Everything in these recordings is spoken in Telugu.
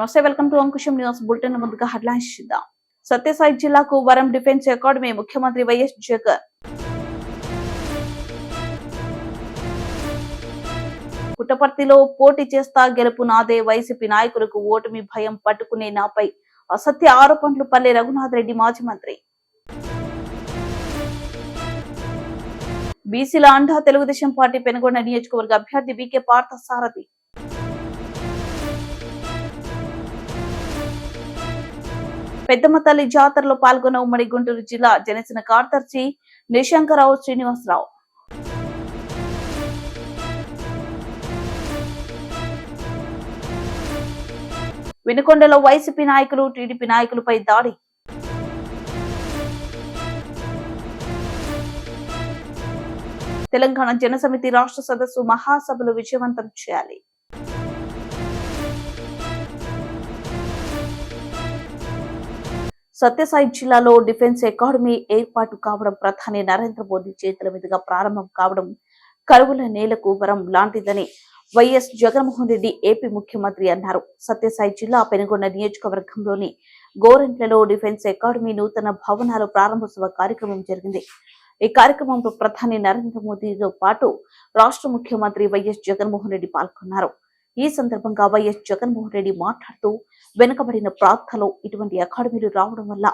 నమస్తే, welcome to Ankusam news bulletin. ముందుగా హెడ్లైన్స్ చూద్దాం. సత్యసాయి జిల్లాకు వరం డిఫెన్స్ అకాడమీ ముఖ్యమంత్రి వైఎస్ జగన్. పుట్టపర్తిలో పోటీ చేస్తా, గెలుపు నాదే. వైసీపీ నాయకులకు ఓటమి భయం పట్టుకునే నాపై అసత్య ఆరోపణలు పల్లె రఘునాథ్ రెడ్డి. మాజీ మంత్రి బీసీల అండా తెలుగుదేశం పార్టీ పెనుగొండ నియోజకవర్గ అభ్యర్థి బీకే పార్థ సారథి. పెద్దమ్మ తల్లి జాతరలో పాల్గొన్న ఉమ్మడి గుంటూరు జిల్లా జనసేన కార్యదర్శి నిశంకరావు శ్రీనివాసరావు. వినుకొండలో వైసీపీ నాయకులు టీడీపీ నాయకులపై దాడి. తెలంగాణ జనసమితి రాష్ట్ర సదస్సు మహాసభలు విజయవంతం చేయాలి. సత్యసాయి జిల్లాలో డిఫెన్స్ అకాడమీ ఏర్పాటు కావడం ప్రధాని నరేంద్ర మోదీ చేతుల మీదుగా ప్రారంభం కావడం కరువుల నేలకు వరం లాంటిదని వైఎస్ జగన్మోహన్ రెడ్డి ఏపీ ముఖ్యమంత్రి అన్నారు. సత్యసాయి జిల్లా పెనుగొండ నియోజకవర్గంలోని గోరెంట్లలో డిఫెన్స్ అకాడమీ నూతన భవనాలు ప్రారంభోత్సవ కార్యక్రమం జరిగింది. ఈ కార్యక్రమంలో ప్రధాని నరేంద్ర మోదీతో పాటు రాష్ట్ర ముఖ్యమంత్రి వైఎస్ జగన్మోహన్ రెడ్డి పాల్గొన్నారు. ఈ సందర్భంగా వైఎస్ జగన్మోహన్ రెడ్డి మాట్లాడుతూ, వెనుకబడిన ప్రాంతాల్లో ఇటువంటి అకాడమీలు రావడం వల్ల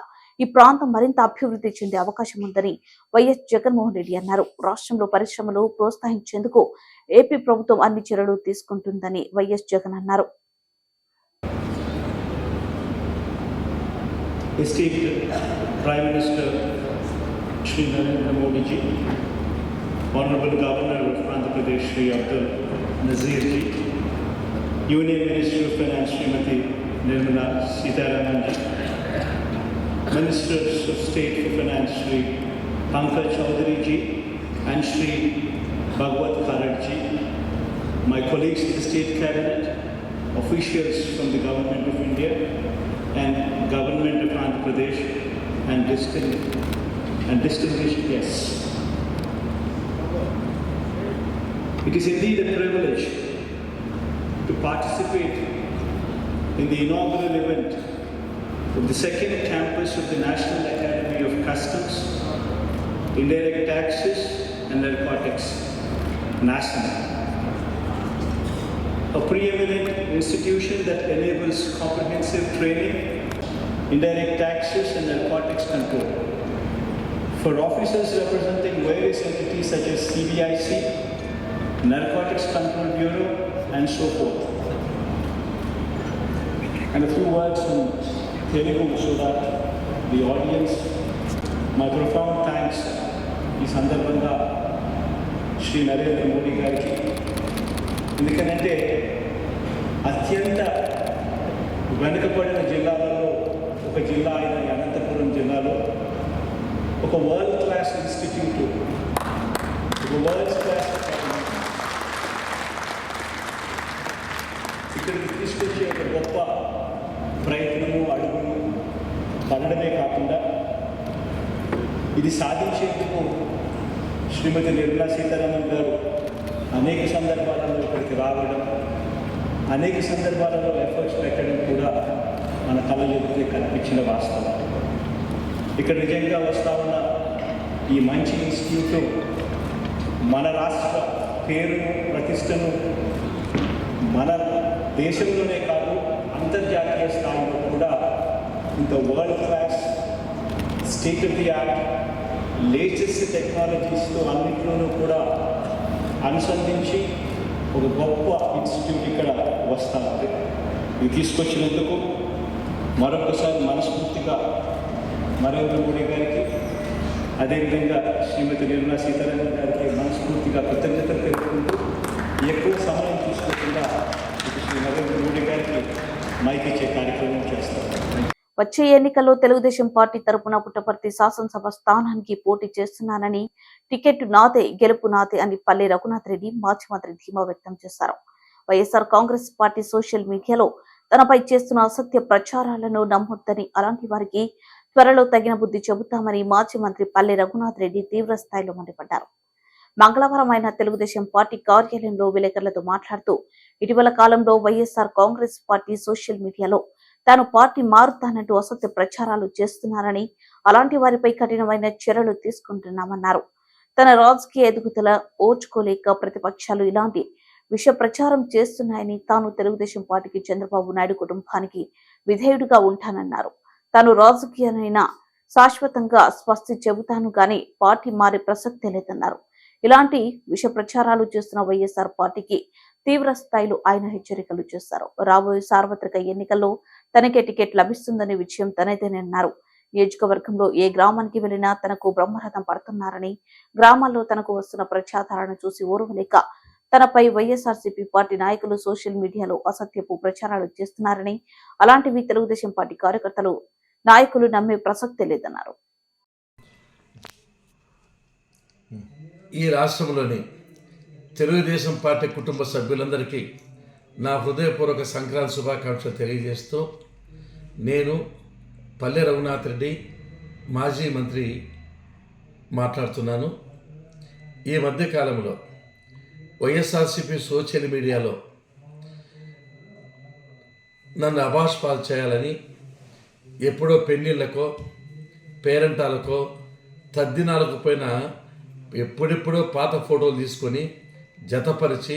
ఈ ప్రాంతం మరింత అభివృద్ధి చెందే అవకాశం ఉందని వైఎస్ జగన్మోహన్ రెడ్డి అన్నారు. రాష్ట్రంలో పరిశ్రమలు ప్రోత్సహించేందుకు ఏపీ ప్రభుత్వం అన్ని చర్యలు తీసుకుంటుందని వైఎస్ జగన్ అన్నారు. Union Minister of Finance Srimati Nirmala Sitharaman ji, Ministers of State for Finance Shri Pankaj Chaudhary ji and Shri Bhagwat Kharad ji, my colleagues in the State Cabinet, officials from the Government of India and Government of Andhra Pradesh and distinguished guests. It is indeed a privilege to participate in the inaugural event of the second campus of the National Academy of Customs, Indirect Taxes and Narcotics, NACIN, a preeminent institution that enables comprehensive training, indirect taxes and narcotics control for officers representing various entities such as CBIC, Narcotics Control Bureau and so forth. And a few words in Telugu so that the audience, my profound thanks ఈ సందర్భంగా శ్రీ నరేంద్ర మోడీ గారికి. ఎందుకంటే అత్యంత వెనుకబడిన జిల్లాలలో ఒక జిల్లా అయిన అనంతపురం జిల్లాలో ఒక వరల్డ్ క్లాస్ ఇన్స్టిట్యూట్, ఒక వరల్డ్ క్లాస్ ఇక్కడికి తీసుకొచ్చే ఒక గొప్ప ప్రయత్నము, అడుగులు పడడమే కాకుండా ఇది సాధించేందుకు శ్రీమతి నిర్మలా సీతారామన్ గారు అనేక సందర్భాలలో ఇక్కడికి రావడం, అనేక సందర్భాలలో ఎఫర్ట్స్ పెట్టడం కూడా మన కళ్ళ ఎదుటే కనిపించిన వాస్తవం. ఇక్కడ నిజంగా వస్తూ ఉన్న ఈ మంచి ఇన్స్టిట్యూట్ మన రాష్ట్ర పేరును, ప్రతిష్టను మన దేశంలోనే కాదు అంతర్జాతీయ స్థాయిలో కూడా ఇంత world class, state of the art, latest టెక్నాలజీస్తో అన్నింటిలోనూ కూడా అనుసంధించి ఒక గొప్ప ఇన్స్టిట్యూట్ ఇక్కడ వస్తూ ఉంది. ఇది తీసుకొచ్చినందుకు మరొకసారి మనస్ఫూర్తిగా నరేంద్ర మోడీ గారికి, అదేవిధంగా శ్రీమతి నిర్మలా సీతారామన్ గారికి మనస్ఫూర్తిగా కృతజ్ఞతలు తెలుపుకుంటూ ఎక్కువ సమయం తీసుకోకుండా శ్రీ నరేంద్ర మోడీ గారికి మైక్ ఇచ్చే కార్యక్రమం చేస్తారు. వచ్చే ఎన్నికల్లో తెలుగుదేశం పార్టీ తరపున పుట్టపర్తి శాసనసభ స్థానానికి పోటీ చేస్తున్నానని, టికెట్ నాదే, గెలుపు నాదే అని పల్లె రఘునాథ్ రెడ్డి మాజీ మంత్రి ధీమా వ్యక్తం చేశారు. వైఎస్ఆర్ కాంగ్రెస్ పార్టీ సోషల్ మీడియాలో తనపై చేస్తున్న అసత్య ప్రచారాలను నమ్మొద్దని, అలాంటి వారికి త్వరలో తగిన బుద్ధి చెబుతామని మాజీ మంత్రి పల్లె రఘునాథ్ రెడ్డి తీవ్ర స్థాయిలో మండిపడ్డారు. మంగళవారం ఆయన తెలుగుదేశం పార్టీ కార్యాలయంలో విలేకరులతో మాట్లాడుతూ ఇటీవల కాలంలో వైఎస్ఆర్ కాంగ్రెస్ పార్టీ సోషల్ మీడియాలో తాను పార్టీ మారుతానంటూ అసత్య ప్రచారాలు చేస్తున్నారని, అలాంటి వారిపై కఠినమైన చర్యలు తీసుకుంటున్నామన్నారు. తన రాజకీయ ఎదుగుదల ఓర్చుకోలేక ప్రతిపక్షాలు ఇలాంటి విష ప్రచారం చేస్తున్నాయని, తాను తెలుగుదేశం పార్టీకి, చంద్రబాబు నాయుడు కుటుంబానికి విధేయుడిగా ఉంటానన్నారు. తాను రాజకీయాలైనా శాశ్వతంగా స్వస్తి చెబుతాను గాని పార్టీ మారే ప్రసక్తే లేదన్నారు. ఇలాంటి విష ప్రచారాలు చేస్తున్న వైఎస్ఆర్ పార్టీకి తీవ్ర స్థాయిలో ఆయన హెచ్చరికలు చేశారు. రాబోయే సార్వత్రిక ఎన్నికల్లో తనకే టికెట్ లభిస్తుందనే విషయం తనదేనన్నారు. నియోజకవర్గంలో ఏ గ్రామానికి వెళ్లినా తనకు బ్రహ్మరథం పడుతున్నారని, గ్రామాల్లో తనకు వస్తున్న ప్రచారాలను చూసి ఓర్వలేక తనపై వైఎస్ఆర్సీపీ పార్టీ నాయకులు సోషల్ మీడియాలో అసత్యపు ప్రచారాలు చేస్తున్నారని, అలాంటివి తెలుగుదేశం పార్టీ కార్యకర్తలు, నాయకులు నమ్మే ప్రసక్తే లేదన్నారు. ఈ రాష్ట్రంలోని తెలుగుదేశం పార్టీ కుటుంబ సభ్యులందరికీ నా హృదయపూర్వక సంక్రాంతి శుభాకాంక్షలు తెలియజేస్తూ, నేను పల్లె రఘునాథ్ రెడ్డి, మాజీ మంత్రి మాట్లాడుతున్నాను. ఈ మధ్యకాలంలో వైఎస్ఆర్సీపీ సోషల్ మీడియాలో నన్ను అభాష్పాలు చేయాలని, ఎప్పుడో పెళ్ళిళ్ళకో పేరెంటాలకో తద్దినాలకు పోయిన ఎప్పుడెప్పుడో పాత ఫోటోలు తీసుకొని జతపరిచి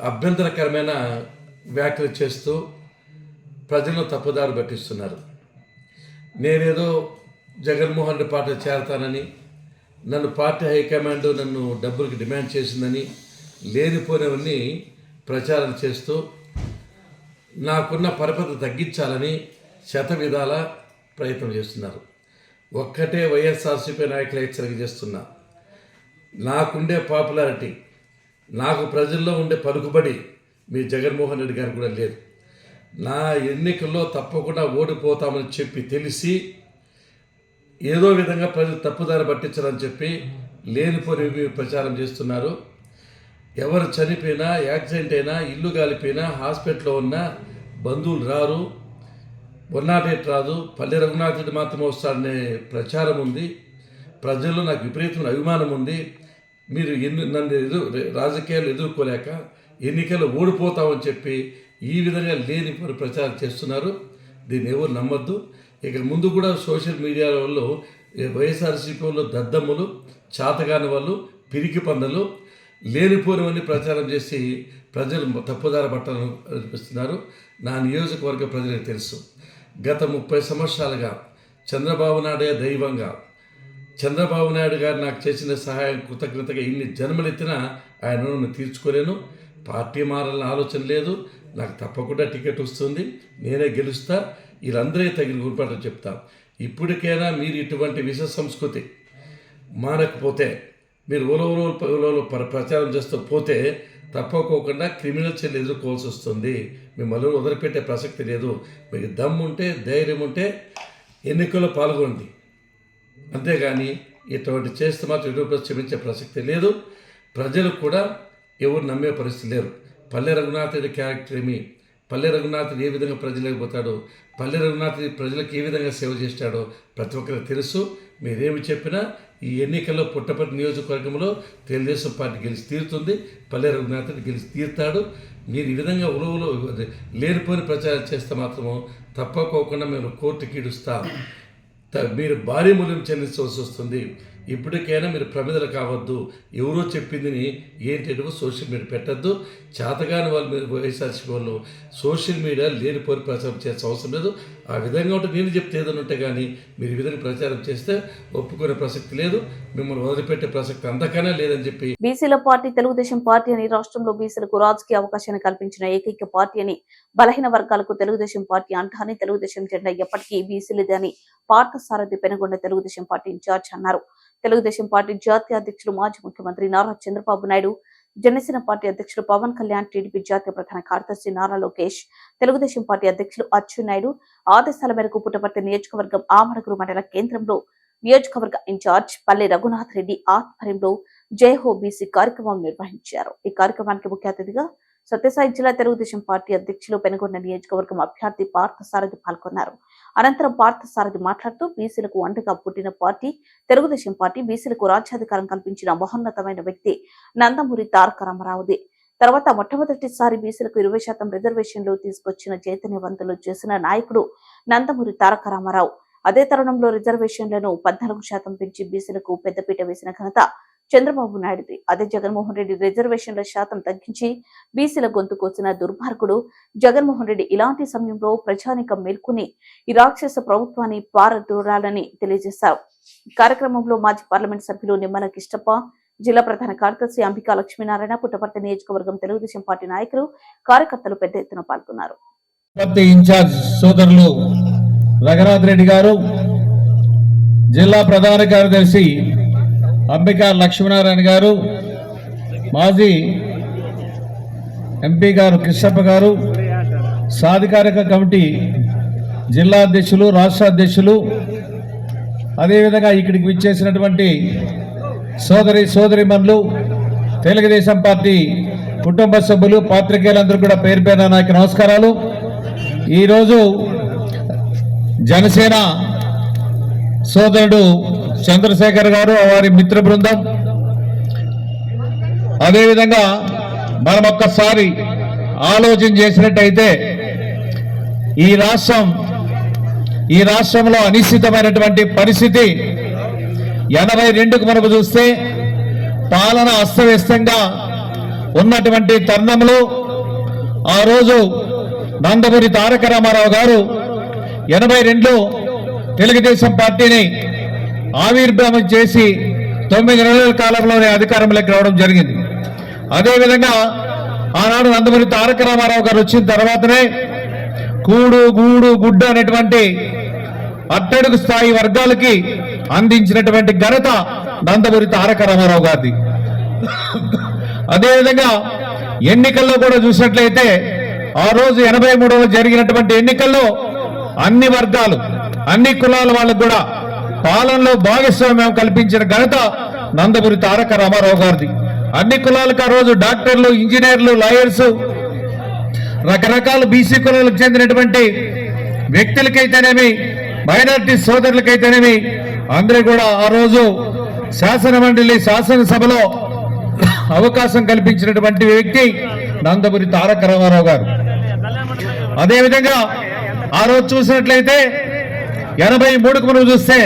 అభ్యంతరకరమైన వ్యాఖ్యలు చేస్తూ ప్రజలను తప్పుదారి పట్టిస్తున్నారు. నేనేదో జగన్మోహన్ రెడ్డి పార్టీ చేరతానని, నన్ను పార్టీ హైకమాండ్ నన్ను డబ్బులకి డిమాండ్ చేసిందని లేనిపోయినవన్నీ ప్రచారం చేస్తూ నాకున్న పరపతి తగ్గించాలని శతవిధాల ప్రయత్నం చేస్తున్నారు. ఒక్కటే వైఎస్ఆర్సీపీ నాయకులు హెచ్చరిక చేస్తున్నా, నాకుండే పాపులారిటీ, నాకు ప్రజల్లో ఉండే పలుకుబడి మీ జగన్మోహన్ రెడ్డి గారికి కూడా లేదు. నా ఎన్నికల్లో తప్పకుండా ఓడిపోతామని చెప్పి తెలిసి ఏదో విధంగా ప్రజలు తప్పుదారి పట్టించాలని చెప్పి లేనిపోని ప్రచారం చేస్తున్నారు. ఎవరు చనిపోయినా, యాక్సిడెంట్ అయినా, ఇల్లు కాలిపోయినా, హాస్పిటల్లో ఉన్నా బంధువులు రారు, 108 రాదు, పల్లె రఘునాథ్ రెడ్డి మాత్రమే వస్తాడనే ప్రచారం ఉంది. ప్రజల్లో నాకు విపరీతమైన అభిమానం ఉంది. మీరు నన్ను రాజకీయాలు ఎదుర్కోలేక ఎన్నికల్లో ఓడిపోతామని చెప్పి ఈ విధంగా లేని ప్రచారం చేస్తున్నారు. దీన్ని ఎవరు నమ్మద్దు. ఇక ముందు కూడా సోషల్ మీడియా వాళ్ళు వైఎస్ఆర్సీపీ వాళ్ళు దద్దమ్ములు, చాతగాని వాళ్ళు, పిరికి పందలు లేనిపోనివన్నీ ప్రచారం చేసి ప్రజలు తప్పుదారి పట్టాలని అనిపిస్తున్నారు. నా నియోజకవర్గ ప్రజలకు తెలుసు. గత 30 సంవత్సరాలుగా చంద్రబాబు నాయుడే దైవంగా, చంద్రబాబు నాయుడు గారు నాకు చేసిన సహాయం కృతజ్ఞతగా ఇన్ని జన్మలెత్తినా ఆయన రుణం తీర్చుకోలేను. పార్టీ మారాలని ఆలోచన లేదు. నాకు తప్పకుండా టికెట్ వస్తుంది, నేనే గెలుస్తా. వీళ్ళందరే తగిన గురిపాటు చెప్తా. ఇప్పటికైనా మీరు ఇటువంటి విష సంస్కృతి మానకపోతే, మీరు ఓలో ప్రచారం చేస్తూ పోతే తప్పకోకుండా క్రిమినల్ చర్యలు ఎదుర్కోవాల్సి వస్తుంది. మిమ్మల్ని వదిలిపెట్టే ప్రసక్తి లేదు. మీకు దమ్ముంటే, ధైర్యం ఉంటే ఎన్నికల్లో పాల్గొండి. అంతేగాని ఇటువంటి చేస్తే మాత్రం ఎదురు క్షమించే ప్రసక్తి లేదు. ప్రజలు కూడా ఎవరు నమ్మే పరిస్థితి లేరు. పల్లె రఘునాథ్ రెడ్డి క్యారెక్టర్ ఏమి, పల్లె రఘునాథ్ ఏ విధంగా ప్రజలకు పోతాడో, పల్లె రఘునాథ్ ప్రజలకు ఏ విధంగా సేవ చేస్తాడో ప్రతి ఒక్కరికి తెలుసు. మీరేమి చెప్పినా ఈ ఎన్నికల్లో పుట్టపర్తి నియోజకవర్గంలో తెలుగుదేశం పార్టీ గెలిచి తీరుతుంది. పల్లె రఘునాథ్ రెడ్డి గెలిచి తీరుతాడు. మీరు ఈ విధంగా ఉలవలో లేనిపోని ప్రచారం చేస్తే మాత్రము తప్పకోకుండా మేము కోర్టుకి ఈడుస్తాం. మీరు భారీ మూల్యం చెల్లించవలసి వస్తుంది. ఇప్పటికైనా మీరు ప్రమిదలు కావద్దు. ఎవరో చెప్పిందని ఏంటంటే సోషల్ మీడియా పెట్టద్దు. చేతగాని వాళ్ళు మీరు వైఎస్ఆర్సీపీ వాళ్ళు సోషల్ మీడియా లేనిపోని ప్రచారం చేసే అవసరం లేదు. ఆ విధంగా ఉంటే నేను చెప్తే ఏదైనా ఉంటే కానీ మీరు ఈ విధంగా ప్రచారం చేస్తే ఒప్పుకునే ప్రసక్తి లేదు. మిమ్మల్ని వదిలిపెట్టే ప్రసక్తి అంతకన్నా లేదని చెప్పి బీసీల పార్టీ తెలుగుదేశం పార్టీ అని, రాష్ట్రంలో బీసీలకు రాజకీయ అవకాశాన్ని కల్పించిన ఏకైక పార్టీ అని, బలహీన వర్గాలకు తెలుగుదేశం పార్టీ అంటాని, తెలుగుదేశం జెండా ఎప్పటికీ బీసీలదే అని పార్థసారథి పెనుగొండ తెలుగుదేశం పార్టీ ఇన్ఛార్జ్ అన్నారు. తెలుగుదేశం పార్టీ జాతీయ అధ్యక్షులు, మాజీ ముఖ్యమంత్రి నారా చంద్రబాబు నాయుడు, జనసేన పార్టీ అధ్యక్షులు పవన్ కళ్యాణ్, టీడీపీ జాతీయ ప్రధాన కార్యదర్శి నారా లోకేష్, తెలుగుదేశం పార్టీ అధ్యక్షులు అచ్చెన్నాయుడు ఆదేశాల మేరకు పుట్టపర్తి నియోజకవర్గం ఆమడగురు మండల కేంద్రంలో నియోజకవర్గ ఇన్ఛార్జ్ పల్లె రఘునాథ్ రెడ్డి ఆధ్వర్యంలో జై హో బీసీ కార్యక్రమం నిర్వహించారు. ఈ కార్యక్రమానికి ముఖ్య అతిథిగా సత్యసాయి జిల్లా తెలుగుదేశం పార్టీ అధ్యక్షులు పెనుగొండ నియోజకవర్గం అభ్యర్థి పార్థసారథి పాల్గొన్నారు. అనంతరం పార్థసారథి మాట్లాడుతూ బీసీలకు అండగా పుట్టిన పార్టీ తెలుగుదేశం పార్టీ, బీసీలకు రాజ్యాధికారం కల్పించిన మహోన్నతమైన వ్యక్తి నందమూరి తారక రామారావుది. తర్వాత మొట్టమొదటిసారి బీసీలకు 20% రిజర్వేషన్లు తీసుకొచ్చిన చైతన్యవంతులు చేసిన నాయకుడు నందమూరి తారక రామారావు. అదే తరుణంలో రిజర్వేషన్లను 14% పెంచి బీసీలకు పెద్దపీట వేసిన ఘనత చంద్రబాబు నాయుడుది. అదే జగన్మోహన్ రెడ్డి రిజర్వేషన్ల శాతం తగ్గించి బీసీల గొంతు కోసిన దుర్మార్గుడు జగన్మోహన్ రెడ్డి. ఇలాంటి సమయంలో ప్రజానికం మేల్కొని ఈ రాక్షస ప్రభుత్వాన్ని పారదూరాలని తెలియజేశారు. కార్యక్రమంలో మాజీ పార్లమెంట్ సభ్యులు నిమ్మల కిష్టప్ప, జిల్లా ప్రధాన కార్యదర్శి అంబికా లక్ష్మీనారాయణ, పుట్టపర్తి నియోజకవర్గం తెలుగుదేశం పార్టీ నాయకులు, కార్యకర్తలు పెద్ద ఎత్తున పాల్గొన్నారు. ఇన్ఛార్జ్ సోదరులు రఘునాథ్ రెడ్డి గారు, జిల్లా ప్రధాన కార్యదర్శి అంబికా లక్ష్మీనారాయణ గారు, మాజీ ఎంపీ గారు కిష్టప్ప గారు, సాధికారిక కమిటీ జిల్లా అధ్యక్షులు, రాష్ట్ర అధ్యక్షులు, అదేవిధంగా ఇక్కడికి విచ్చేసినటువంటి సోదరిమణులు, తెలుగుదేశం పార్టీ కుటుంబ సభ్యులు, పాత్రికేయులందరూ కూడా పేరు పేరున నాకు నమస్కారాలు. ఈరోజు జనసేన సోదరుడు చంద్రశేఖర్ గారు, వారి మిత్ర బృందం, అదేవిధంగా మనం ఒక్కసారి ఆలోచన చేసినట్టయితే ఈ రాష్ట్రంలో అనిశ్చితమైనటువంటి పరిస్థితి 82కు మనకు చూస్తే పాలన అస్తవ్యస్తంగా ఉన్నటువంటి తరుణంలో ఆ రోజు నందమూరి తారక రామారావు గారు 82లో తెలుగుదేశం పార్టీని ఆవిర్భావం చేసి 9 నెలల కాలంలోనే అధికారంలోకి రావడం జరిగింది. అదేవిధంగా ఆనాడు నందమూరి తారక రామారావు గారు వచ్చిన తర్వాతనే కూడు గూడు గుడ్డ అనేటువంటి అట్టడుగు స్థాయి వర్గాలకి అందించినటువంటి ఘనత నందమూరి తారక రామారావు గారిది. అదేవిధంగా ఎన్నికల్లో కూడా చూసినట్లయితే ఆ రోజు 83లో జరిగినటువంటి ఎన్నికల్లో అన్ని వర్గాలు, అన్ని కులాల వాళ్ళకు కూడా పాలనలో భాగస్వామ్యం కల్పించిన ఘనత నందమూరి తారక రామారావు గారిది. అన్ని కులాలకు ఆ రోజు డాక్టర్లు, ఇంజనీర్లు, లాయర్స్, రకరకాల బీసీ కులాలకు చెందినటువంటి వ్యక్తులకైతేనేమి, మైనారిటీ సోదరులకైతేనేమి అందరూ కూడా ఆ రోజు శాసనసభలో అవకాశం కల్పించినటువంటి వ్యక్తి నందమూరి తారక రామారావు గారు. అదేవిధంగా ఆ రోజు చూసినట్లయితే 83కు మనం చూస్తే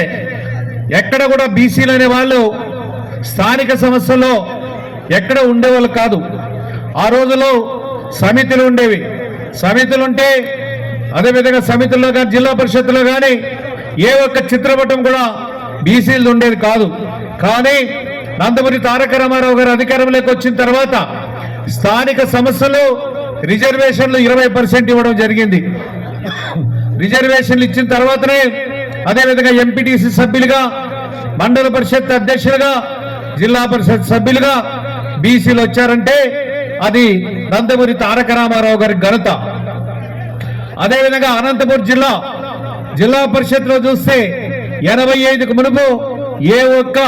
ఎక్కడ కూడా బీసీలు అనే వాళ్ళు స్థానిక సమస్యల్లో ఎక్కడ ఉండేవాళ్ళు కాదు. ఆ రోజులో సమితులు ఉండేవి. సమితులుంటే అదేవిధంగా సమితుల్లో కానీ జిల్లా పరిషత్తులో కానీ ఏ ఒక్క చిత్రపటం కూడా బీసీలు ఉండేది కాదు. కానీ నందమూరి తారక రామారావు గారు అధికారంలోకి వచ్చిన తర్వాత స్థానిక సమస్యలు రిజర్వేషన్లు 20% ఇవ్వడం జరిగింది. రిజర్వేషన్లు ఇచ్చిన తర్వాతనే అదేవిధంగా ఎంపీటీసీ సభ్యులుగా, మండల పరిషత్ అధ్యక్షులుగా, జిల్లా పరిషత్ సభ్యులుగా బీసీలు వచ్చారంటే అది నందమూరి తారక రామారావు గారి ఘనత. అదేవిధంగా అనంతపురం జిల్లా పరిషత్ లో చూస్తే 85కు మునుపు ఏ ఒక్క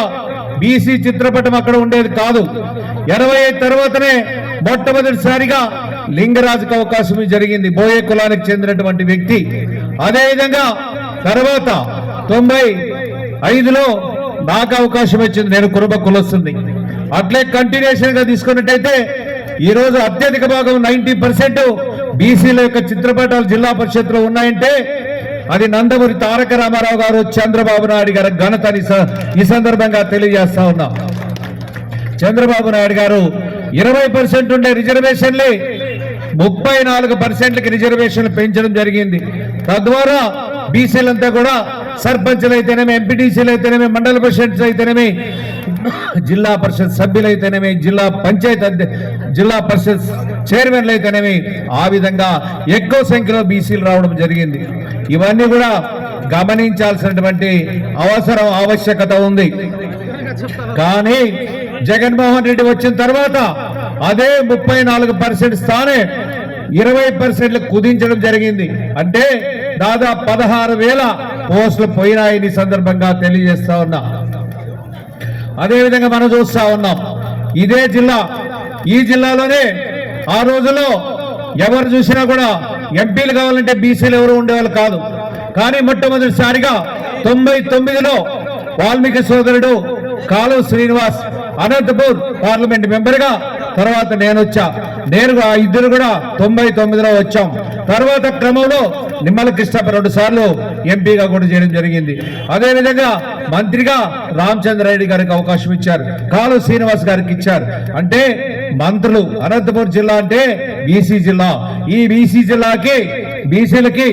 బీసీ చిత్రపటం అక్కడ ఉండేది కాదు. 85 తర్వాతనే మొట్టమొదటిసారిగా లింగరాజుకు అవకాశం జరిగింది, బోయే కులానికి చెందినటువంటి వ్యక్తి. అదేవిధంగా తర్వాత 95లో నాకు అవకాశం వచ్చింది, నేను కురుబ కులస్తుంది. అట్లే కంటిన్యూషన్ గా తీసుకున్నట్టయితే ఈ రోజు అత్యధిక భాగం 90% బీసీల యొక్క చిత్రపటాలు జిల్లా పరిషత్లో ఉన్నాయంటే అది నందమూరి తారక రామారావు గారు, చంద్రబాబు నాయుడు గారి ఘనతని ఈ సందర్భంగా తెలియజేస్తా ఉన్నా. చంద్రబాబు నాయుడు గారు 20% ఉండే రిజర్వేషన్లే 34%కి రిజర్వేషన్లు పెంచడం జరిగింది. తద్వారా బీసీలంతా కూడా సర్పంచ్లు అయితేనేమి, ఎంపీటీసీలు అయితేనేమి, మండల పరిషత్ అయితేనేమి, జిల్లా పరిషత్ సభ్యులు అయితేనేమి, జిల్లా పరిషత్ చైర్మన్లు అయితేనేమి ఆ విధంగా ఎక్కువ సంఖ్యలో బీసీలు రావడం జరిగింది. ఇవన్నీ కూడా గమనించాల్సినటువంటి ఆవశ్యకత ఉంది. కానీ జగన్మోహన్ రెడ్డి వచ్చిన తర్వాత అదే 34% స్థానే 20% కుదించడం జరిగింది. అంటే దాదాపు 16,000 పోస్టులు పోయినాయని సందర్భంగా తెలియజేస్తా ఉన్నా. అదేవిధంగా మనం చూస్తా ఉన్నాం, ఈ జిల్లాలోనే ఆ రోజుల్లో ఎవరు చూసినా కూడా ఎంపీలు కావాలంటే బీసీలు ఎవరు ఉండేవాళ్ళు కాదు. కానీ మొట్టమొదటిసారిగా 99లో వాల్మీకి సోదరుడు కాలువ శ్రీనివాస్ అనంతపూర్ పార్లమెంట్ మెంబర్గా, తర్వాత నేను వచ్చా. నేరుగా ఇద్దరు కూడా 99లో వచ్చాం. తర్వాత క్రమంలో నిమ్మల కృష్ణప్ప 2 సార్లు ఎంపీగా కూడా చేయడం జరిగింది. అదేవిధంగా మంత్రిగా రామచంద్రారెడ్డి గారికి అవకాశం ఇచ్చారు, కాలువ శ్రీనివాస్ గారికి ఇచ్చారు. అంటే మంత్రులు అనంతపురం జిల్లా అంటే బీసీ జిల్లా. ఈ బీసీ జిల్లాకి బీసీలకి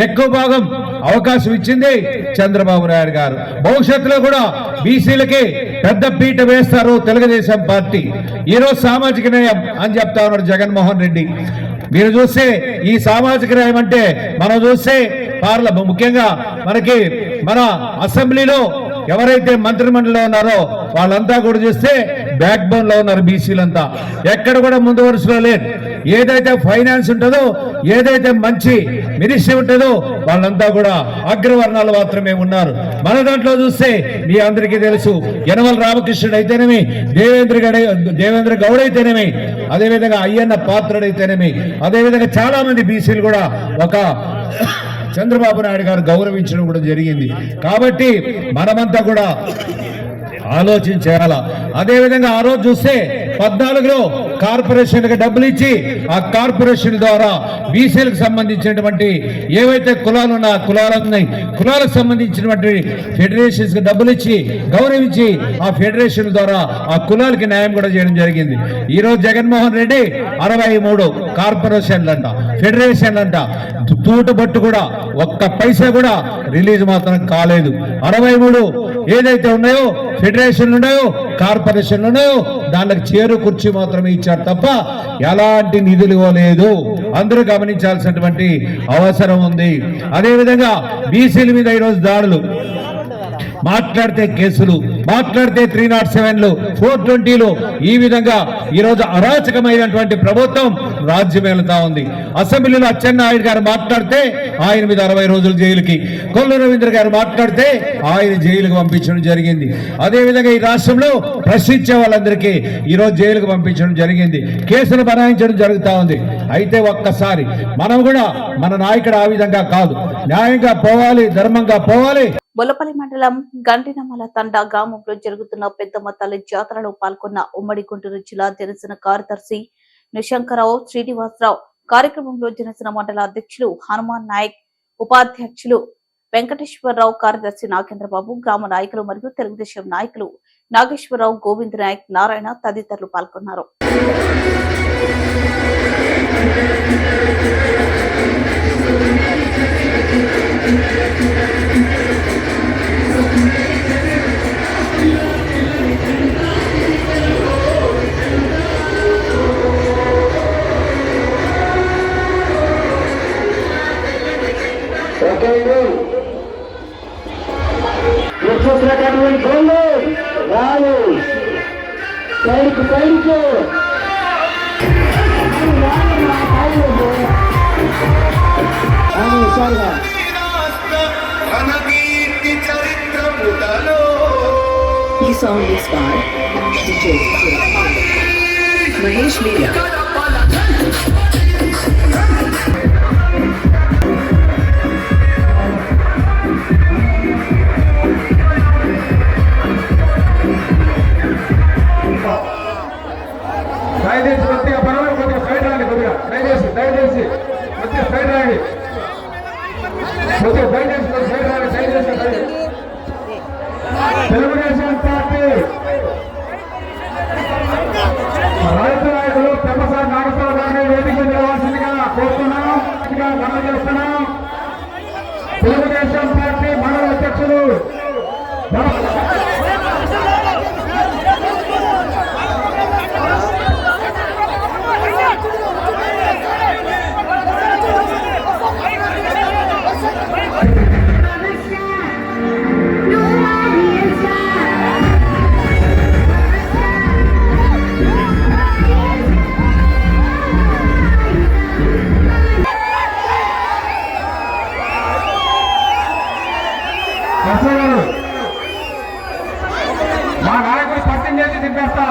ఎక్కువ భాగం అవకాశం ఇచ్చింది చంద్రబాబు నాయుడు గారు. భవిష్యత్తులో కూడా బీసీలకి పెద్ద పీట వేస్తారు తెలుగుదేశం పార్టీ. ఈరోజు సామాజిక న్యాయం అని చెప్తా ఉన్నాడు జగన్మోహన్ రెడ్డి. మీరు చూస్తే ఈ సామాజిక న్యాయం అంటే మనం చూస్తే ముఖ్యంగా మన అసెంబ్లీలో ఎవరైతే మంత్రిమండలిలో ఉన్నారో వాళ్ళంతా కూడా చూస్తే బ్యాక్ బోన్ లో ఉన్నారు. బీసీలంతా ఎక్కడ కూడా ముందు వరుసలో లేదు. ఏదైతే ఫైనాన్స్ ఉంటుందో, ఏదైతే మంచి మినిస్ట్రీ ఉంటుందో వాళ్ళంతా కూడా అగ్రవర్ణాలు మాత్రమే ఉన్నారు. మన దాంట్లో చూస్తే మీ అందరికీ తెలుసు, యనమల రామకృష్ణుడు అయితేనేమి, దేవేంద్ర గౌడ్ అయితేనేమి, అదేవిధంగా అయ్యన్న పాత్రుడైతేనేమి, అదేవిధంగా చాలా మంది బీసీలు కూడా ఒక చంద్రబాబు నాయుడు గారు గౌరవించడం కూడా జరిగింది. కాబట్టి మనమంతా కూడా ఆలోచించాల. అదేవిధంగా ఆ రోజు చూస్తే 14లో కార్పొరేషన్కి డబ్బులు ఇచ్చి ఆ కార్పొరేషన్ ద్వారా బీసీలకు సంబంధించినటువంటి ఏవైతే కులాలు ఉన్నా కులాలకు సంబంధించినటువంటి ఫెడరేషన్స్ కి డబ్బులు ఇచ్చి గౌరవించి ఆ ఫెడరేషన్ ద్వారా ఆ కులాలకి న్యాయం కూడా చేయడం జరిగింది. ఈ రోజు జగన్మోహన్ రెడ్డి 63 కార్పొరేషన్లంట, ఫెడరేషన్లంట, తూటుబట్టు కూడా ఒక్క పైసా కూడా రిలీజ్ మాత్రం కాలేదు. 63 ఏదైతే ఉన్నాయో ఫెడరేషన్లు ఉన్నాయో కార్పొరేషన్లు ఉన్నాయో దానికి చేరు కుర్చీ మాత్రమే ఇచ్చారు తప్ప ఎలాంటి నిధులు ఇవ్వలేదు. అందరూ గమనించాల్సినటువంటి అవసరం ఉంది. అదేవిధంగా బీసీల మీద ఈరోజు దాడులు, మాట్లాడితే కేసులు, మాట్లాడితే 307లు, 420లు, ఈ విధంగా ఈరోజు అరాచకమైనటువంటి ప్రభుత్వం రాజ్యం వెళ్తా ఉంది. అసెంబ్లీలో అచ్చెన్నాయుడు గారు మాట్లాడితే ఆయన మీద 60 రోజులు జైలుకి, కొల్లు రవీంద్ర గారు మాట్లాడితే ఆయన జైలుకు పంపించడం జరిగింది. అదేవిధంగా ఈ రాష్ట్రంలో ప్రశ్నించే వాళ్ళందరికీ ఈరోజు జైలుకు పంపించడం జరిగింది, కేసులు బనాయించడం జరుగుతూ ఉంది. అయితే ఒక్కసారి మనం కూడా మన నాయకుడు ఆ విధంగా కాదు, న్యాయంగా పోవాలి, ధర్మంగా పోవాలి. బొల్లపల్లి మండలం గంటినమల తండా గ్రామంలో జరుగుతున్న పెద్దమ్మ తల్లి జాతరలో పాల్గొన్న ఉమ్మడి గుంటూరు జిల్లా జనసేన కార్యదర్శి నిశంకరావు శ్రీనివాసరావు, కార్యక్రమంలో జనసేన మండల అధ్యక్షులు హనుమాన్ నాయక్, ఉపాధ్యక్షులు వెంకటేశ్వరరావు, కార్యదర్శి నాగేంద్రబాబు, గ్రామ నాయకులు మరియు తెలుగుదేశం నాయకులు నాగేశ్వరరావు, గోవింద్ నాయక్, నారాయణ తదితరులు పాల్గొన్నారు. The song is by DJ Mahesh Media. దయచేసి కొద్దిగా పర్వాలేదు, కొద్దిగా సైడ్ రాండి, కొద్దిగా దయచేసి కొద్దిగా సైడ్ రాండి, కొద్దిగా దయచేసి సైడ్ రాండి, దయచేసి. తెలుగుదేశం పార్టీ రైతు నాయకులు పెమ్మసారి నాగేశ్వరరావు గారిని వేదిక నిలవాల్సిందిగా కోరుతున్నాం, మనం చేస్తున్నాం. తెలుగుదేశం పార్టీ మండల అధ్యక్షులు మా నాయకుడు పరిచయం చేసి తీసుకొస్తా.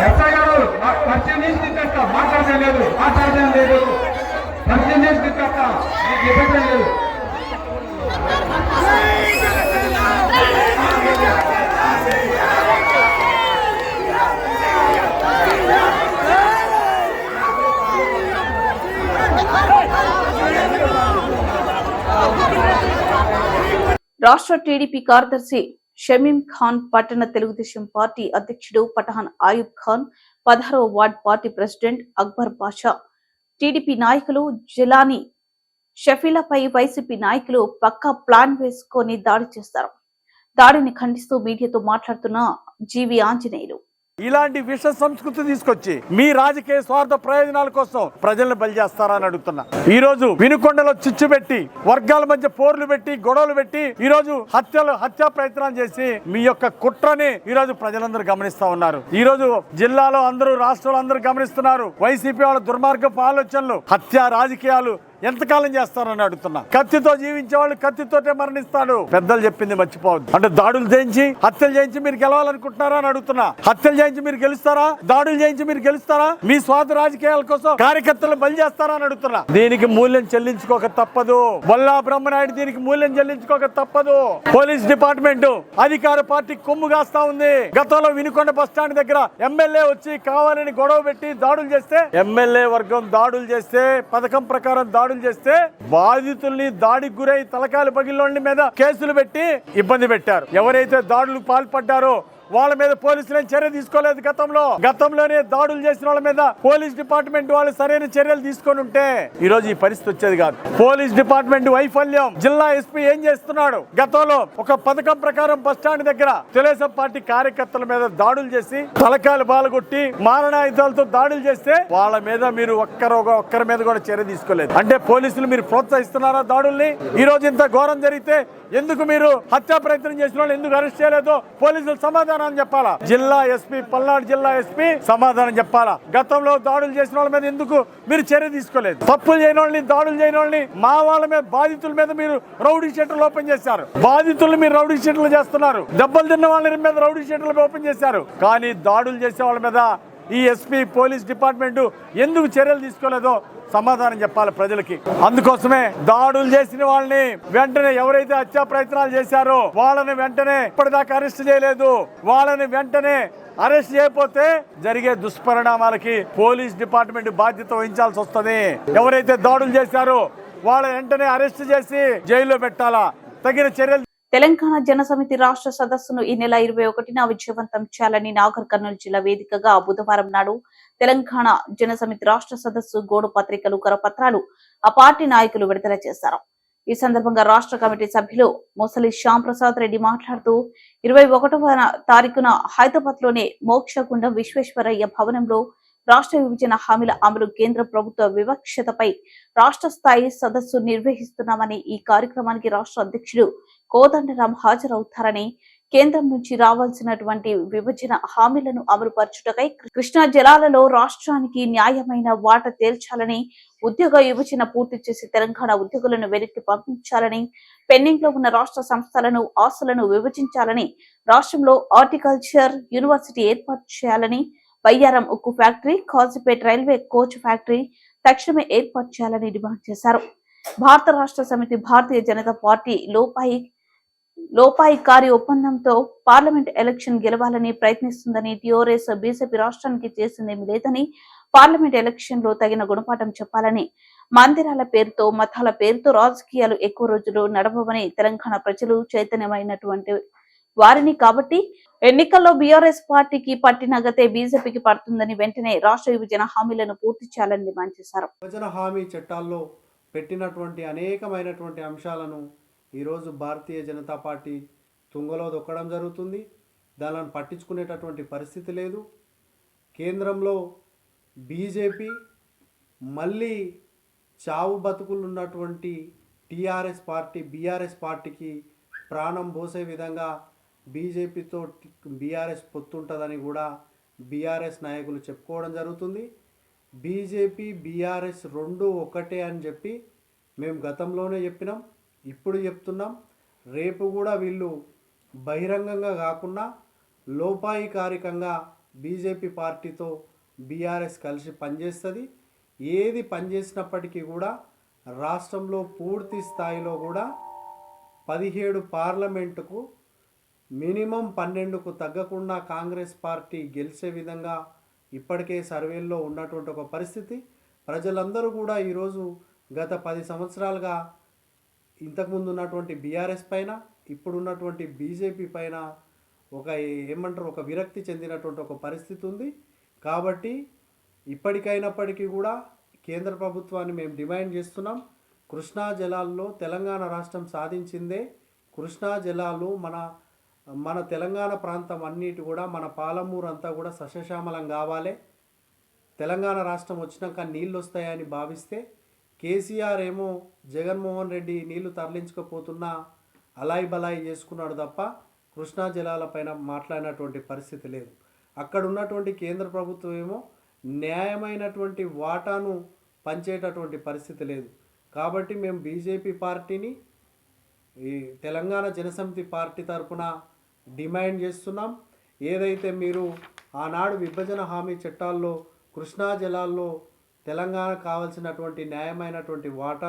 ఎస్ఐ గారు పరిశీలించి మాట్లాడడం లేదు పరిశీలించి తప్ప మీకు ఇబ్బంది లేదు. రాష్ట్ర టీడీపీ కార్యదర్శి షమీం ఖాన్, పట్టణ తెలుగుదేశం పార్టీ అధ్యక్షుడు పఠాన్ ఆయూబ్ ఖాన్, 16వ ward party president Akbar Pasha, TDP నాయకులు జిలానీ షఫీలపై వైసీపీ నాయకులు పక్కా ప్లాన్ వేసుకొని దాడి చేస్తారు. దాడిని ఖండిస్తూ మీడియాతో మాట్లాడుతున్న జీవి ఆంజనేయులు, ఇలాంటి విష సంస్కృతి తీసుకొచ్చి మీ రాజకీయ స్వార్థ ప్రయోజనాల కోసం ప్రజలను బలి చేస్తారని అడుగుతున్నా. ఈ రోజు వినుకొండలో చిచ్చు పెట్టి, వర్గాల మధ్య పోర్లు పెట్టి, గొడవలు పెట్టి, ఈ రోజు హత్యా ప్రయత్నాలు చేసి మీ యొక్క కుట్రని ఈ రోజు ప్రజలందరూ గమనిస్తా ఉన్నారు. ఈ రోజు జిల్లాలో అందరూ, రాష్ట్రంలో అందరూ గమనిస్తున్నారు. వైసీపీ వాళ్ళ దుర్మార్గపు ఆలోచనలు, హత్య రాజకీయాలు ఎంతకాలం చేస్తారని అడుగుతున్నా. కత్తితో జీవించే వాళ్ళు కత్తితోటే మరణిస్తాడు. పెద్దలు చెప్పింది మర్చిపోవద్దు. అంటే దాడులు చేయించి, హత్యలు చేయించి మీరు గెలవాలనుకుంటున్నారా అని అడుగుతున్నా. హత్యలు చేయించి మీరు గెలుస్తారా? దాడులు చేయించి మీరు గెలుస్తారా? మీ స్వార్థ రాజకీయాల కోసం కార్యకర్తలు బలి చేస్తారా అని అడుగుతున్నా. దీనికి మూల్యం చెల్లించుకోక తప్పదు. బొల్లా బ్రహ్మనాయుడు దీనికి మూల్యం చెల్లించుకోక తప్పదు. పోలీస్ డిపార్ట్మెంట్ అధికార పార్టీ కొమ్ము కాస్తా ఉంది. గతంలో వినుకొండ బస్ స్టాండ్ దగ్గర ఎమ్మెల్యే వచ్చి కావాలని గొడవ పెట్టి దాడులు చేస్తే, ఎమ్మెల్యే వర్గం దాడులు చేస్తే, పథకం ప్రకారం దాడులు చేస్తే బాధితుల్ని, దాడికి గురై తలకాయలు పగిలిన మీద కేసులు పెట్టి ఇబ్బంది పెట్టారు. ఎవరైతే దాడులకు పాల్పడ్డారో వాళ్ళ మీద పోలీసులు చర్య తీసుకోలేదు. గతంలోనే దాడులు చేసిన వాళ్ళ మీద పోలీస్ డిపార్ట్మెంట్ వాళ్ళు సరైన చర్యలు తీసుకొని ఉంటే ఈ రోజు ఈ పరిస్థితి వచ్చేది కాదు. పోలీస్ డిపార్ట్మెంట్ వైఫల్యం. జిల్లా ఎస్పీ ఏం చేస్తున్నాడు? గతంలో ఒక పథకం ప్రకారం బస్ స్టాండ్ దగ్గర తెలుగుదేశం పార్టీ కార్యకర్తల మీద దాడులు చేసి, తలకాయలు బాలగొట్టి, మారణాయుధాలతో దాడులు చేస్తే వాళ్ళ మీద మీరు ఒక్కరి మీద కూడా చర్య తీసుకోలేదు. అంటే పోలీసులు మీరు ప్రోత్సహిస్తున్నారా దాడుల్ని? ఈ రోజు ఇంత ఘోరం జరిగితే ఎందుకు మీరు హత్యా ప్రయత్నం చేసిన వాళ్ళు ఎందుకు అరెస్ట్ చేయలేదో పోలీసులు సమాధానం చెప్పాలా. జిల్లా ఎస్పీ, పల్నాడు జిల్లా ఎస్పీ సమాధానం చెప్పాలా. గతంలో దాడులు చేసిన వాళ్ళ మీద ఎందుకు మీరు చర్య తీసుకోలేదు? తప్పులు చేయని వాళ్ళని, దాడులు చేయని వాళ్ళని, మా వాళ్ళ మీద, బాధితుల మీద మీరు రౌడీ షీటర్లు ఓపెన్ చేశారు. బాధితులు మీరు రౌడీ షీటర్లు చేస్తున్నారు. దెబ్బలు తిన్న వాళ్ళ మీద రౌడీ షీటర్లు ఓపెన్ చేశారు. కానీ దాడులు చేసే వాళ్ళ మీద ఈ ఎస్పీ, పోలీస్ డిపార్ట్మెంట్ ఎందుకు చర్యలు తీసుకోలేదో సమాధానం చెప్పాలి ప్రజలకి. అందుకోసమే దాడులు చేసిన వాళ్ళని వెంటనే, ఎవరైతే హత్యా ప్రయత్నాలు చేశారో వాళ్ళని వెంటనే, ఇప్పటిదాకా అరెస్ట్ చేయలేదు, వాళ్ళని వెంటనే అరెస్ట్ చేయకపోతే జరిగే దుష్పరిణామాలకి పోలీస్ డిపార్ట్మెంట్ బాధ్యత వహించాల్సి వస్తుంది. ఎవరైతే దాడులు చేశారో వాళ్ళని వెంటనే అరెస్ట్ చేసి జైల్లో పెట్టాలా, తగిన చర్యలు. తెలంగాణ జనసమితి రాష్ట్ర సదస్సును ఈ నెల 21న విజయవంతం చేయాలని నాగర్ కర్నూలు జిల్లా వేదికగా బుధవారం నాడు తెలంగాణ జనసమితి రాష్ట్ర సదస్సు గోడు పత్రికలు, కరపత్రాలు ఆ పార్టీ నాయకులు విడుదల చేశారు. ఈ సందర్భంగా రాష్ట్ర కమిటీ సభ్యులు మొసలి శ్యామ్ ప్రసాద్ రెడ్డి మాట్లాడుతూ 21వ తారీఖున హైదరాబాద్ లోని మోక్షగుండం విశ్వేశ్వరయ్య భవనంలో రాష్ట్ర విభజన హామీల అమలు, కేంద్ర ప్రభుత్వ వివక్షతపై రాష్ట్ర స్థాయి సదస్సు నిర్వహిస్తున్నామని, ఈ కార్యక్రమానికి రాష్ట్ర అధ్యక్షుడు కోదండరాం హాజరవుతారని, కేంద్రం నుంచి రావాల్సినటువంటి విభజన హామీలను అమలుపరచుటకై కృష్ణా జలాలలో రాష్ట్రానికి న్యాయమైన వాటా తేల్చాలని, ఉద్యోగ విభజన పూర్తి చేసి తెలంగాణ ఉద్యోగులను వెనక్కి పంపించాలని, పెండింగ్ లో ఉన్న రాష్ట్ర సంస్థలను, ఆస్తులను విభజించాలని, రాష్ట్రంలో హార్టికల్చర్ యూనివర్సిటీ ఏర్పాటు చేయాలని, బయ్యారం ఉక్కు factory, Kazipet railway coach factory తక్షణమే ఏర్పాటు చేయాలని డిమాండ్ చేశారు. భారత రాష్ట్ర సమితి Bharatiya Janata party లోపాయికారి ఒప్పందంతో parliament election గెలవాలని ప్రయత్నిస్తుందని, టీఆర్ఎస్ బీజేపీ రాష్ట్రానికి చేసిందేమీ లేదని, పార్లమెంట్ ఎలక్షన్ లో తగిన గుణపాఠం చెప్పాలని, మందిరాల పేరుతో, మతాల పేరుతో రాజకీయాలు ఎక్కువ రోజులు నడవవని, తెలంగాణ ప్రజలు చైతన్యమైనటువంటి వారిని కాబట్టి ఎన్నికల్లో బీఆర్ఎస్ పార్టీకి పట్టిన గతే బీజేపీకి పడుతుందని, వెంటనే రాష్ట్ర విభజన హామీలను పూర్తి చేయాలని డిమాండ్ చేశారు. విభజన హామీ చట్టాల్లో పెట్టినటువంటి అనేకమైనటువంటి అంశాలను ఈరోజు భారతీయ జనతా పార్టీ తుంగలో దొక్కడం జరుగుతుంది. దానిని పట్టించుకునేటటువంటి పరిస్థితి లేదు. కేంద్రంలో బీజేపీ మళ్ళీ చావు బతుకులు ఉన్నటువంటి టీఆర్ఎస్ పార్టీ, బీఆర్ఎస్ పార్టీకి ప్రాణం పోసే విధంగా బీజేపీతో బీఆర్ఎస్ పొత్తుంటుందని కూడా బీఆర్ఎస్ నాయకులు చెప్పుకోవడం జరుగుతుంది. బీజేపీ, బీఆర్ఎస్ రెండు ఒకటే అని చెప్పి మేము గతంలోనే చెప్పినాం, ఇప్పుడు చెప్తున్నాం. రేపు కూడా వీళ్ళు బహిరంగంగా కాకుండా లోపాయికారికంగా బీజేపీ పార్టీతో బీఆర్ఎస్ కలిసి పనిచేస్తుంది. ఏది పనిచేసినప్పటికీ కూడా రాష్ట్రంలో పూర్తి స్థాయిలో కూడా 17 పార్లమెంటుకు మినిమం 12కు తగ్గకుండా కాంగ్రెస్ పార్టీ గెలిచే విధంగా ఇప్పటికే సర్వేల్లో ఉన్నటువంటి ఒక పరిస్థితి. ప్రజలందరూ కూడా ఈరోజు గత 10 సంవత్సరాలుగా ఇంతకుముందు ఉన్నటువంటి బీఆర్ఎస్ పైన ఇప్పుడున్నటువంటి బీజేపీ పైన ఒక విరక్తి చెందినటువంటి ఒక పరిస్థితి ఉంది. కాబట్టి ఇప్పటికైనప్పటికీ కూడా కేంద్ర ప్రభుత్వాన్ని మేము డిమాండ్ చేస్తున్నాం. కృష్ణా జలాల్లో తెలంగాణ రాష్ట్రం సాధించిందే. కృష్ణా జలాలు మన తెలంగాణ ప్రాంతం అన్నిటి కూడా మన పాలమూరు అంతా కూడా సస్యశ్యామలం కావాలి. తెలంగాణ రాష్ట్రం వచ్చినాక నీళ్ళు వస్తాయని భావిస్తే కేసీఆర్ ఏమో జగన్మోహన్ రెడ్డి నీళ్లు తరలించకపోతున్నా అలాయి బలాయి చేసుకున్నాడు తప్ప కృష్ణా జలాలపైన మాట్లాడినటువంటి పరిస్థితి లేదు. అక్కడ ఉన్నటువంటి కేంద్ర ప్రభుత్వం ఏమో న్యాయమైనటువంటి వాటాను పంచేటటువంటి పరిస్థితి లేదు. కాబట్టి మేము బీజేపీ పార్టీని ఈ తెలంగాణ జనసమితి పార్టీ తరఫున డిమాండ్ చేస్తున్నాం. ఏదైతే మీరు ఆనాడు విభజన హామీ చట్టాల్లో కృష్ణా జలాల్లో తెలంగాణ కావాల్సినటువంటి న్యాయమైనటువంటి వాటా